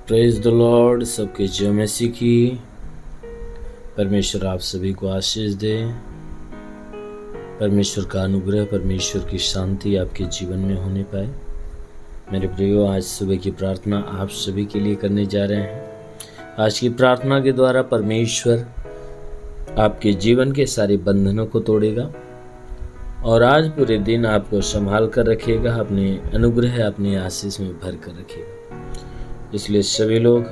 Praise the Lord. सबके जय मसीह की। परमेश्वर आप सभी को आशीष दे। परमेश्वर का अनुग्रह, परमेश्वर की शांति आपके जीवन में होने पाए। मेरे प्रियो, आज सुबह की प्रार्थना आप सभी के लिए करने जा रहे हैं। आज की प्रार्थना के द्वारा परमेश्वर आपके जीवन के सारे बंधनों को तोड़ेगा और आज पूरे दिन आपको संभाल कर रखेगा, अपने अनुग्रह, अपने आशीष में भर कर रखेगा। इसलिए सभी लोग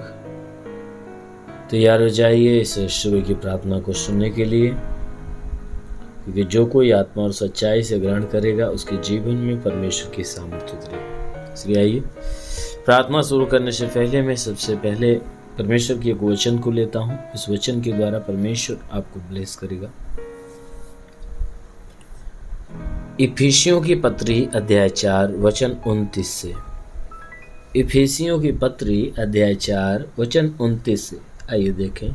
तैयार हो जाइए इस सुबह की प्रार्थना को सुनने के लिए, क्योंकि जो कोई आत्मा और सच्चाई से ग्रहण करेगा उसके जीवन में परमेश्वर की सामर्थ्य उतरेगी। इसलिए आइए, प्रार्थना शुरू करने से पहले मैं सबसे पहले परमेश्वर के एक वचन को लेता हूँ। इस वचन के द्वारा परमेश्वर आपको ब्लेस करेगा। इफिसियों की पत्री अध्याय 4 वचन 29 से। इफिसियों की पत्री अध्याय 4 वचन 29 से। आइए देखें।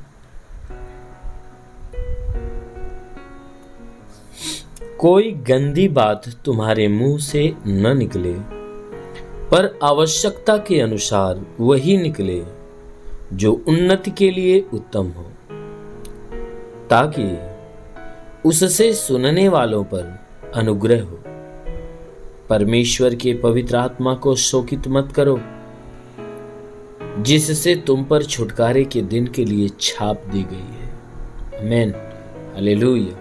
कोई गंदी बात तुम्हारे मुंह से न निकले, पर आवश्यकता के अनुसार वही निकले जो उन्नति के लिए उत्तम हो, ताकि उससे सुनने वालों पर अनुग्रह हो। परमेश्वर के पवित्र आत्मा को शोकित मत करो, जिससे तुम पर छुटकारे के दिन के लिए छाप दी गई है। आमीन, हालेलुया।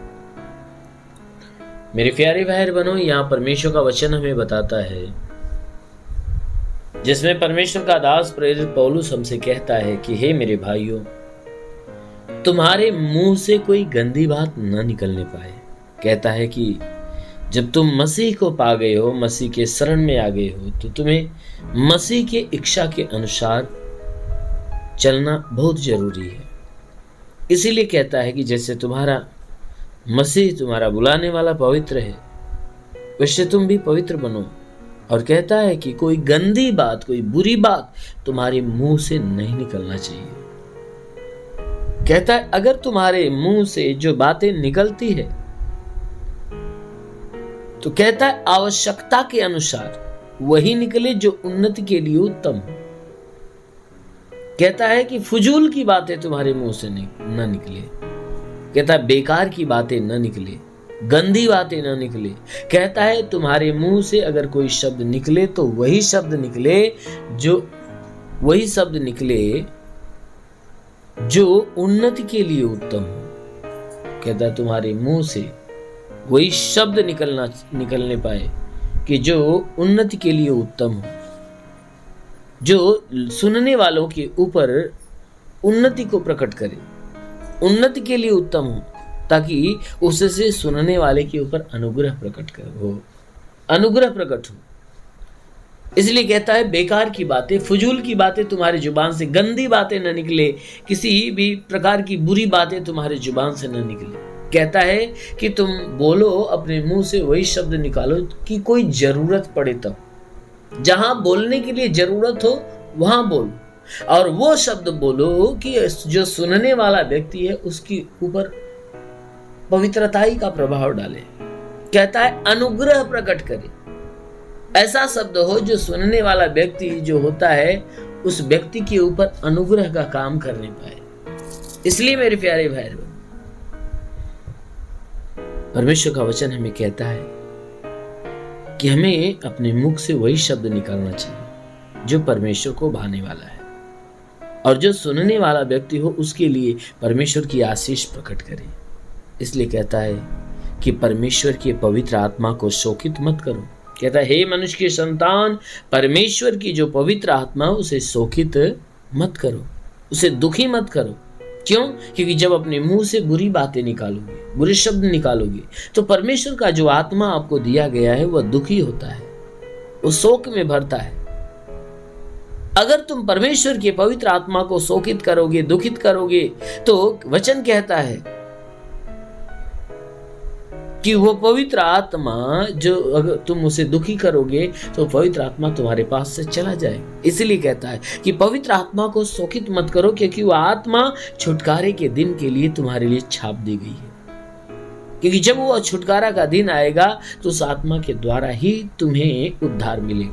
मेरे प्यारे भाई बहनों, यहाँ परमेश्वर का वचन हमें बताता है, जिसमें परमेश्वर का दास प्रेरित पौलुस हमसे कहता है कि हे मेरे भाइयों, तुम्हारे मुंह से कोई गंदी बात न निकलने पाए। कहता है कि जब तुम मसीह को पा गए हो, मसीह के शरण में आ गए हो, तो तुम्हें मसीह के इच्छा के अनुसार चलना बहुत जरूरी है। इसीलिए कहता है कि जैसे तुम्हारा मसीह, तुम्हारा बुलाने वाला पवित्र है, वैसे तुम भी पवित्र बनो। और कहता है कि कोई गंदी बात, कोई बुरी बात तुम्हारे मुंह से नहीं निकलना चाहिए। कहता है अगर तुम्हारे मुंह से जो बातें निकलती है, तो कहता है आवश्यकता के अनुसार वही निकले जो उन्नति के लिए उत्तम हो। कहता है कि फजूल की बातें तुम्हारे मुंह से न निकले। कहता है बेकार की बातें न निकले, गंदी बातें न निकले। कहता है तुम्हारे मुंह से अगर कोई शब्द निकले तो वही शब्द निकले जो उन्नति के लिए उत्तम हो। कहता है तुम्हारे मुंह से वही शब्द निकलने पाए कि जो उन्नति के लिए उत्तम हो, जो सुनने वालों के ऊपर उन्नति को प्रकट करे, उन्नति के लिए उत्तम हो, ताकि उससे सुनने वाले के ऊपर अनुग्रह प्रकट हो। इसलिए कहता है बेकार की बातें, फजूल की बातें तुम्हारी जुबान से, गंदी बातें न निकले, किसी भी प्रकार की बुरी बातें तुम्हारी जुबान से न निकले। कहता है कि तुम बोलो, अपने मुंह से वही शब्द निकालो कि कोई जरूरत पड़े तब। जहां बोलने के लिए जरूरत हो वहां बोलो, और वो शब्द बोलो कि जो सुनने वाला व्यक्ति है उसके ऊपर पवित्रताई का प्रभाव डाले। कहता है अनुग्रह प्रकट करे। ऐसा शब्द हो जो सुनने वाला व्यक्ति जो होता है उस व्यक्ति के ऊपर अनुग्रह का काम करने पाए। इसलिए मेरे प्यारे भाई, परमेश्वर का वचन हमें कहता है कि हमें अपने मुख से वही शब्द निकालना चाहिए जो परमेश्वर को भाने वाला है, और जो सुनने वाला व्यक्ति हो उसके लिए परमेश्वर की आशीष प्रकट करे। इसलिए कहता है कि परमेश्वर के पवित्र आत्मा को शोकित मत करो। कहता है हे मनुष्य के संतान, परमेश्वर की जो पवित्र आत्मा उसे शोकित मत करो, उसे दुखी मत करो। क्यों? क्योंकि जब अपने मुंह से बुरी बातें निकालोगे, बुरे शब्द निकालोगे, तो परमेश्वर का जो आत्मा आपको दिया गया है वह दुखी होता है, वो शोक में भरता है। अगर तुम परमेश्वर के पवित्र आत्मा को शोकित करोगे, दुखित करोगे, तो वचन कहता है कि वो पवित्र आत्मा, जो अगर तुम उसे दुखी करोगे तो पवित्र आत्मा तुम्हारे पास से चला जाएगा। इसलिए कहता है कि पवित्र आत्मा को शोकित मत करो, क्योंकि वो आत्मा छुटकारे के दिन के लिए तुम्हारे लिए छाप दी गई है। क्योंकि जब वो छुटकारा का दिन आएगा तो उस आत्मा के द्वारा ही तुम्हें उद्धार मिलेगा।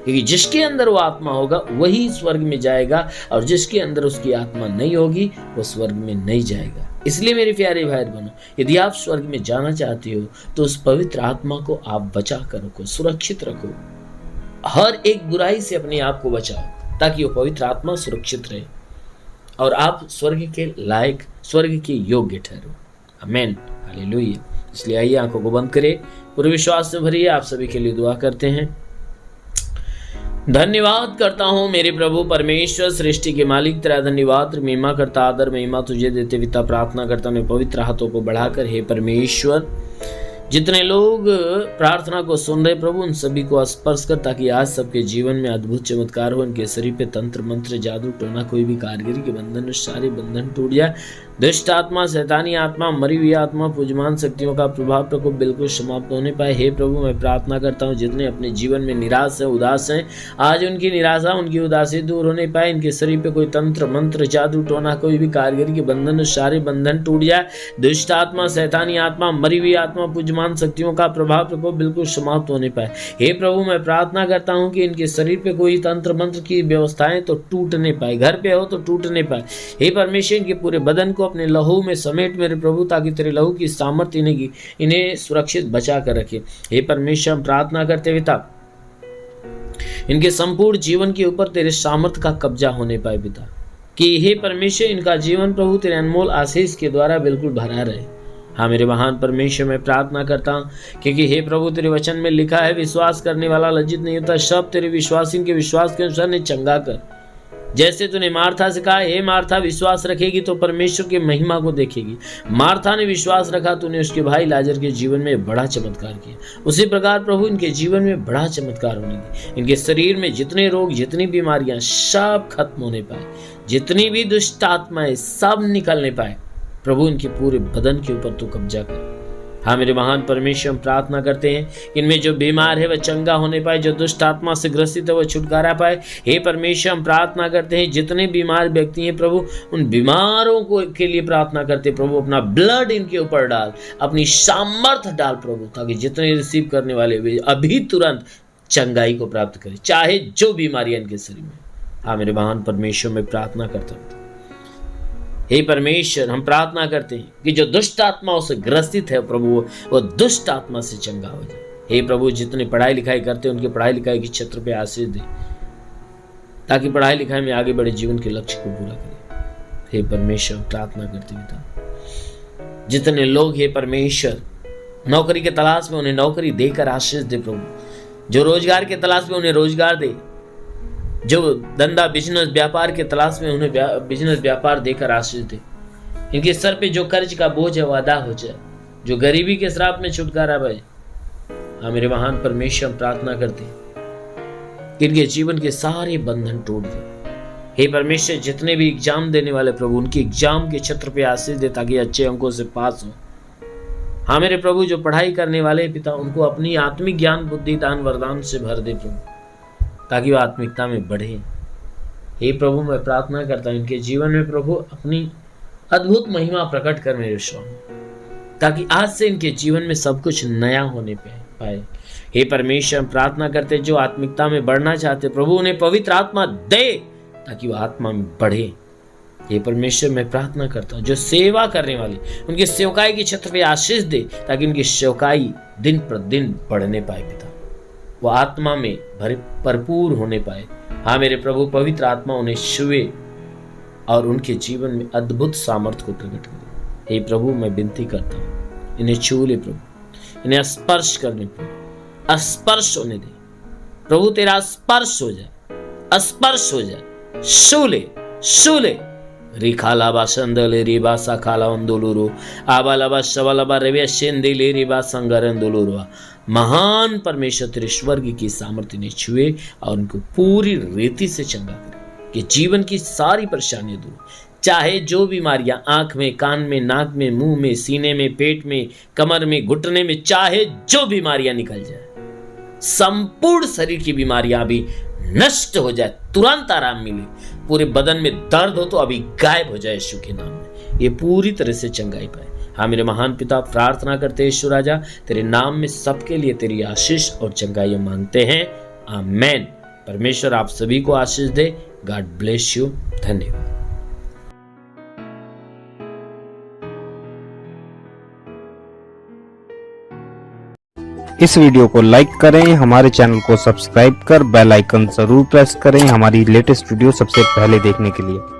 क्योंकि जिसके अंदर वो आत्मा होगा वही स्वर्ग में जाएगा, और जिसके अंदर उसकी आत्मा नहीं होगी वो स्वर्ग में नहीं जाएगा। इसलिए मेरे प्यारे भाई बहनों, यदि आप स्वर्ग में जाना चाहते हो तो उस पवित्र आत्मा को आप बचा कर रखो, सुरक्षित रखो, हर एक बुराई से अपने आप को बचाओ, ताकि वो पवित्र आत्मा सुरक्षित रहे और आप स्वर्ग के लायक, स्वर्ग के योग्य ठहरो। आमीन, हालेलुया। इसलिए आइए आंखों को बंद करें, पूरे विश्वास से भरिए, आप सभी के लिए दुआ करते हैं। धन्यवाद करता हूँ मेरे प्रभु परमेश्वर, सृष्टि के मालिक, तेरा धन्यवाद, महिमा करता, आदर महिमा तुझे देते पिता। प्रार्थना करता हूँ पवित्र हाथों को बढ़ाकर, हे परमेश्वर, जितने लोग प्रार्थना को सुन रहे प्रभु, उन सभी को स्पर्श कर, ताकि आज सबके जीवन में अद्भुत चमत्कार हो। उनके शरीर पे तंत्र मंत्र जादू टोना कोई भी कारीगरी के बंधन, सारे बंधन टूट जाए। दुष्ट आत्मा, शैतानी आत्मा, मरी हुई आत्मा, पूजमान शक्तियों का प्रभाव प्रकोप बिल्कुल समाप्त होने पाए। हे प्रभु, मैं प्रार्थना करता हूँ जितने अपने जीवन में निराश है, उदास हैं, आज उनकी निराशा, उनकी उदासी दूर होने पाए। इनके शरीर पे कोई तंत्र मंत्र जादू टोना कोई भी कारीगरी के बंधन, सारे बंधन टूट जाए। दुष्ट आत्मा, शैतानी आत्मा, मरी हुई आत्मा, पूजमान शक्तियों का प्रभाव प्रकोप बिल्कुल समाप्त होने पाए। हे प्रभु, मैं प्रार्थना करता हूँ कि इनके शरीर पे कोई तंत्र मंत्र की व्यवस्थाएं तो टूट नहीं पाए, घर पे हो तो टूट नहीं पाए। हे परमेश्वर, इनके पूरे बदन को अपने लहू में समेट मेरे प्रभु, ताकि तेरे लहू की सामर्थ्य इन्हें सुरक्षित बचा कर रखे। हे परमेश्वर, हम प्रार्थना करते पिता, इनके संपूर्ण जीवन के ऊपर तेरे सामर्थ्य का कब्जा होने पाए पिता, कि हे परमेश्वर, इनका जीवन प्रभु तेरे अनमोल आशीष के द्वारा बिल्कुल भरा रहे। हाँ मेरे महान परमेश्वर, मैं प्रार्थना करता हूँ, क्योंकि हे प्रभु तेरे वचन में लिखा है, विश्वास करने वाला लज्जित नहीं होता। सब तेरे विश्वासी के विश्वास के अनुसार ने चंगा कर। जैसे तूने मार्था से कहा, हे मार्था, विश्वास रखेगी तो परमेश्वर की महिमा को देखेगी। मार्था ने विश्वास रखा, तूने उसके भाई लाजर के जीवन में बड़ा चमत्कार किया। उसी प्रकार प्रभु इनके जीवन में बड़ा चमत्कार होने दी। इनके शरीर में जितने रोग, जितनी बीमारियां, सब खत्म होने पाए। जितनी भी दुष्ट आत्माएं सब निकलने पाए। प्रभु इनके पूरे बदन के ऊपर तू कब्जा कर। हाँ मेरे महान परमेश्वर, हम प्रार्थना करते हैं, इनमें जो बीमार है वह चंगा होने पाए, जो दुष्ट आत्मा से ग्रसित है वह छुटकारा पाए। हे परमेश्वर, हम प्रार्थना करते हैं, जितने बीमार व्यक्ति हैं प्रभु, उन बीमारों को के लिए प्रार्थना करते हैं प्रभु, अपना ब्लड इनके ऊपर डाल, अपनी सामर्थ्य डाल प्रभु, ताकि जितने रिसीव करने वाले वे अभी तुरंत चंगाई को प्राप्त करें, चाहे जो बीमारियां इनके शरीर में। हाँ मेरे महान परमेश्वर, मैं प्रार्थना करता हूँ, हे परमेश्वर, हम प्रार्थना करते हैं कि जो दुष्ट आत्माओं से ग्रसित है प्रभु, वो दुष्ट आत्मा से चंगा हो जाए। हे प्रभु, जितने पढ़ाई लिखाई करते हैं उनके पढ़ाई लिखाई के क्षेत्र पे आशीष दे, ताकि पढ़ाई लिखाई में आगे बढ़े, जीवन के लक्ष्य को पूरा करें। हे परमेश्वर, प्रार्थना करते पिता, जितने लोग हे परमेश्वर नौकरी के तलाश में, उन्हें नौकरी देकर आशीष दे प्रभु। जो रोजगार के तलाश में, उन्हें रोजगार दे। जो धंधा बिजनेस व्यापार के तलाश में, उन्हें बिजनेस व्यापार देकर आशीष दे। इनके सर पे जो कर्ज का बोझ है वो अदा हो जाए, जो गरीबी के श्राप में छुटकारा पाए। हाँ मेरे महान परमेश्वर, हम प्रार्थना करते हैं कि इनके जीवन के सारे बंधन टूट जाए। हे परमेश्वर, जितने भी एग्जाम देने वाले प्रभु, उनके एग्जाम के क्षेत्र पे आशीष दे, ताकि अच्छे अंकों से पास हो। हाँ मेरे प्रभु, जो पढ़ाई करने वाले पिता, उनको अपनी आत्मिक ज्ञान, बुद्धि, दान, वरदान से भर दे प्रभु, ताकि वह आत्मिकता में बढ़े। हे प्रभु, मैं प्रार्थना करता हूँ, इनके जीवन में प्रभु अपनी अद्भुत महिमा प्रकट कर मेरे स्वामी, ताकि आज से इनके जीवन में सब कुछ नया होने पाए। हे परमेश्वर, हम प्रार्थना करते, जो आत्मिकता में बढ़ना चाहते प्रभु, उन्हें पवित्र आत्मा दे, ताकि वह आत्मा में बढ़े। हे परमेश्वर, मैं प्रार्थना करता हूँ, जो सेवा करने वाले, उनकी सेवकाई के क्षेत्र पे आशीष दे, ताकि उनकी सेवकाई दिन प्रतिदिन बढ़ने पाए पिता, वो आत्मा में भरपूर होने पाए। हाँ मेरे प्रभु, पवित्र आत्मा उन्हें छुए और उनके जीवन में अद्भुत सामर्थ्य को प्रकट करे। हे प्रभु, मैं विनती करता हूँ, इन्हें छू ले प्रभु, इन्हें स्पर्श करने प्रभु, स्पर्श होने दे प्रभु, तेरा स्पर्श हो जाए, स्पर्श हो जाए, छू ले रिखालाबा संदले रिबा साखाला अंदुलुरु आबालाबा शवालाबा रेविया शेंदेले रिबा संगरंदुलुरुआ। महान परमेश्वर तेरे स्वर्ग की सामर्थ्य ने छुए और उनको पूरी रीति से चंगा करे, कि जीवन की सारी परेशानियां दूर, चाहे जो बीमारियां आंख में, कान में, नाक में, मुंह में, सीने में, पेट में, कमर में, घुटने में, चाहे जो बीमारियां निकल जाए, संपूर्ण शरीर की बीमारियां भी नष्ट हो जाए, तुरंत आराम मिले। पूरे बदन में दर्द हो तो अभी गायब हो जाए यीशु के नाम में, ये पूरी तरह से चंगाई पाए। हाँ मेरे महान पिता, प्रार्थना करते हैं यीशु राजा, तेरे नाम में सबके लिए तेरी आशीष और चंगाई मांगते हैं, आमेन। परमेश्वर आप सभी को आशीष दे। God bless you. धन्यवाद। इस वीडियो को लाइक करें, हमारे चैनल को सब्सक्राइब कर बेल आइकन जरूर प्रेस करें हमारी लेटेस्ट वीडियो सबसे पहले देखने के लिए।